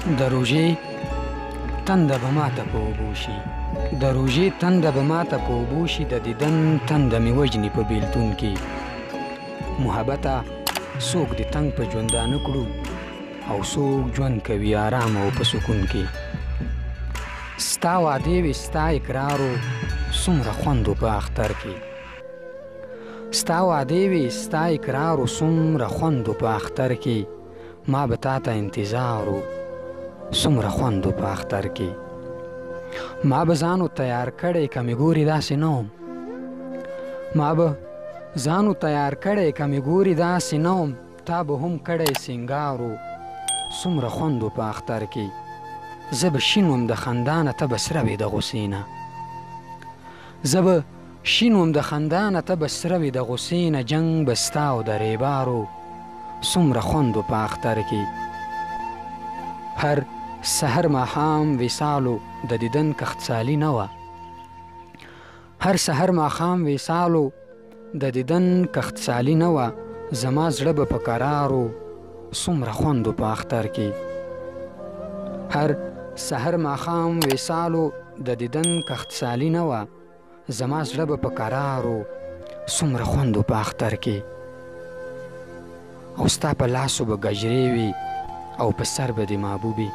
د روژې تنده به ماته په اوبو شي، د روژې تنده به ماته په اوبو شي، د دیدن تنده مې وژني په بیلتون کې. محبته څوک د تنګ په ژوندانه کړو او څوک ژوند کوي آرام او په سکون کې. ستا وعدې وې ستا اقرارو څومره خوند و په اختر کې، ستا وعدې وې ستا اقرارو څومره خوند و په اختر کې. ما به تا ته انتظار و څومره خوند و په اختر کې. ما به ځانو تیار کړی که مې ګورې داسې نه وم، ما به ځانو تیار کړی که مې ګورې داسې نه وم. تا به هم کړی سینګار و څومره خوند و په اختر کې. زه به شین وم د خندا نه ته به سره وې د غوسې نه، زه به شین وم د خندا نه ته به سره وې د غوسې نه. جنګ به ستا او د ریبارو څومره خوند و په اختر کې. هر سحر ماښام وصالو د دیدن کښتسالي نه وه، هر سحر ماښام وصالو د دیدن کښتسالي نه وه. زما زړه به په قرارو څومره خوند و په اختر کې. هر سحر ماښام وصالو د دیدن کښتسالي نه وه. زما زړه به په قرارو څومره خوند و په اختر کې. او ستا په لاسو به گجرې وي او په سر به د محبوبي،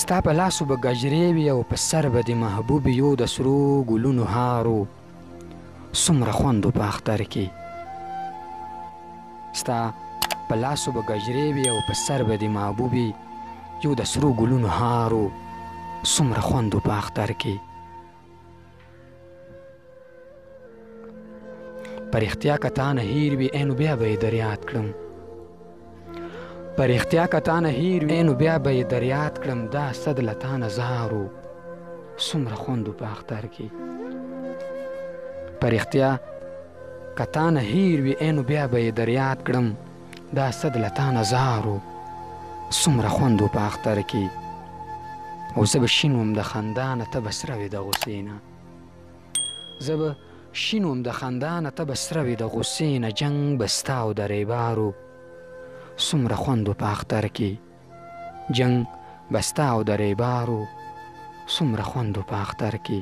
ستا په لاسو به گجرې وي او په سر به د محبوبي. یو د سرو ګلونو هارو څومره خوند و په اختر کې. ستا په لاسو به گجرې وي او په سر به د محبوبي. یو د سرو ګلونو هارو څومره خوند و په اختر کې. پر اختیا که تا نه هیر وي ای نو بیا به یې در یاد کړم، پر اختیا که تا نه هیر وي ای نو بیا به یې در یاد کړم. دا صد له تا نه زارو څومره خوند و په اختر کې. پر اختیا که تا نه هیر وي ای نو بیا به یې در یاد کړم. دا صد له تا نه زارو څومره خوند و په اختر کې. او زه به شین وم د خندا نه ته به سره وې د غوسې نه، زه به شین وم د خندا نه ته به سره وې د غوسې نه. جنګ به ستا او د ریبارو څومره خوند و په اختر کې. جنګ به ستا او د ریبارو څومره خوند و په اختر کې.